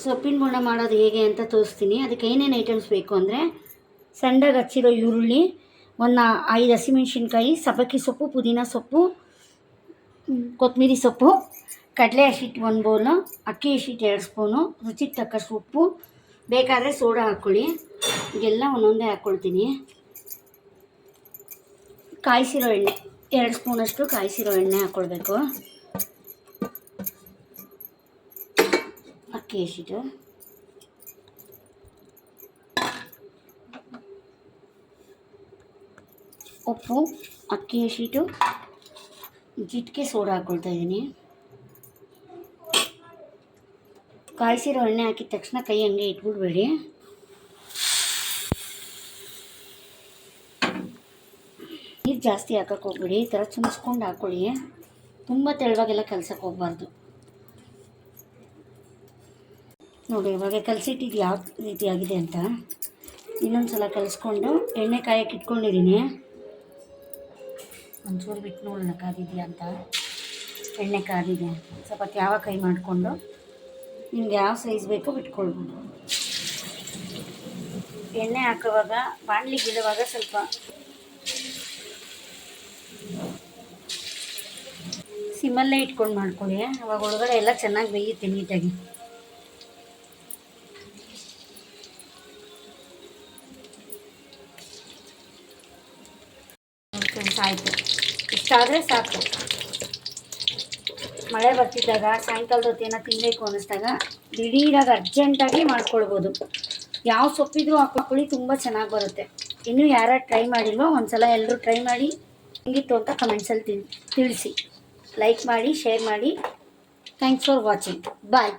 ಸೊಪ್ಪಿನ ಬೋಂಡ ಮಾಡೋದು ಹೇಗೆ ಅಂತ ತೋರಿಸ್ತೀನಿ. ಅದಕ್ಕೆ ಏನೇನು ಐಟಮ್ಸ್ ಬೇಕು ಅಂದರೆ ಸಣ್ಣಗೆ ಹಚ್ಚಿರೋ ಈರುಳ್ಳಿ, ಒಂದು 5 ಹಸಿಮೆಣ್ಸಿನ್ಕಾಯಿ, ಸಬ್ಬಕ್ಕಿ ಸೊಪ್ಪು, ಪುದೀನ ಸೊಪ್ಪು, ಕೊತ್ತಂಬರಿ ಸೊಪ್ಪು, ಕಡಲೆ ಹಸಿಟ್ಟು 1 ಬೌಲು, ಅಕ್ಕಿ ಹಸಿಟ್ಟು 2 ಸ್ಪೂನು, ರುಚಿಗೆ ತಕ್ಕಷ್ಟು ಉಪ್ಪು, ಬೇಕಾದರೆ ಸೋಡಾ ಹಾಕ್ಕೊಳ್ಳಿ. ಇದೆಲ್ಲ ಒಂದೊಂದೇ ಹಾಕ್ಕೊಳ್ತೀನಿ. ಕಾಯಿಸಿರೋ ಎಣ್ಣೆ 2 ಸ್ಪೂನಷ್ಟು ಕಾಯಿಸಿರೋ ಎಣ್ಣೆ ಹಾಕ್ಕೊಳ್ಬೇಕು. ಅಕ್ಕಿ ಹಸಿಟ್ಟು, ಉಪ್ಪು, ಅಕ್ಕಿ ಹಸಿಟ್ಟು, ಚಿಟಿಕೆ ಸೋಡಾ ಹಾಕ್ಕೊಳ್ತಾ ಇದ್ದೀನಿ. ಕಾಯಿಸಿರೋ ಎಣ್ಣೆ ಹಾಕಿದ ತಕ್ಷಣ ಕೈ ಹಂಗೆ ಇಟ್ಬಿಡ್ಬೇಡಿ. ನೀರು ಜಾಸ್ತಿ ಹಾಕಕ್ಕೆ ಹೋಗ್ಬೇಡಿ. ಈ ಥರ ಚುಮ್ಸ್ಕೊಂಡು ಹಾಕ್ಕೊಳ್ಳಿ. ತುಂಬ ತೆಳುವಾಗೆಲ್ಲ ಕಲ್ಸಕ್ಕೆ ಹೋಗ್ಬಾರ್ದು. ನೋಡಿ ಇವಾಗ ಕಲಸಿಟ್ಟಿದ್ದು ಯಾವ ರೀತಿ ಆಗಿದೆ ಅಂತ. ಇನ್ನೊಂದು ಸಲ ಕಲಿಸ್ಕೊಂಡು ಎಣ್ಣೆ ಕಾಯಕ್ಕೆ ಇಟ್ಕೊಂಡಿದ್ದೀನಿ. ಒಂಚೂರು ಬಿಟ್ಟು ನೋಡೋಣ ಕಾದಿದೆಯಾ ಅಂತ. ಎಣ್ಣೆ ಕಾದಿದೆ. ಸ್ವಲ್ಪ ಯಾವ ಕೈ ಮಾಡಿಕೊಂಡು ನಿಮ್ಗೆ ಯಾವ ಸೈಜ್ ಬೇಕೋ ಬಿಟ್ಕೊಳ್ಬೋದು. ಎಣ್ಣೆ ಹಾಕೋವಾಗ ಬಾಣಲಿಗೆ ಇಡುವಾಗ ಸ್ವಲ್ಪ ಸಿಮ್ಮಲ್ಲೇ ಇಟ್ಕೊಂಡು ಮಾಡ್ಕೊಳ್ಳಿ. ಅವಾಗ ಒಳಗಡೆ ಎಲ್ಲ ಚೆನ್ನಾಗಿ ಬೇಯುತ್ತೆ ನೀಟಾಗಿ. ಆಯಿತು, ಇಷ್ಟಾದರೆ ಸಾಕು. ಮಳೆ ಬರ್ತಿದ್ದಾಗ ಸಾಯಂಕಾಲದ ಹೊತ್ತೇನೋ ತಿನ್ನಬೇಕು ಅನ್ನಿಸ್ದಾಗ ದಿಢೀರಾಗಿ ಅರ್ಜೆಂಟಾಗಿ ಮಾಡ್ಕೊಳ್ಬೋದು. ಯಾವ ಸೊಪ್ಪಿದ್ರೂ ಹಾಕೊಳ್ಳಿ, ತುಂಬ ಚೆನ್ನಾಗಿ ಬರುತ್ತೆ. ಇನ್ನೂ ಯಾರು ಟ್ರೈ ಮಾಡಿಲ್ವೋ ಒಂದು ಸಲ ಎಲ್ಲರೂ ಟ್ರೈ ಮಾಡಿ ಹೆಂಗಿತ್ತು ಅಂತ ಕಮೆಂಟ್ಸಲ್ಲಿ ತಿಳಿಸಿ. ಲೈಕ್ ಮಾಡಿ, ಶೇರ್ ಮಾಡಿ. Thanks for watching. ಬಾಯ್.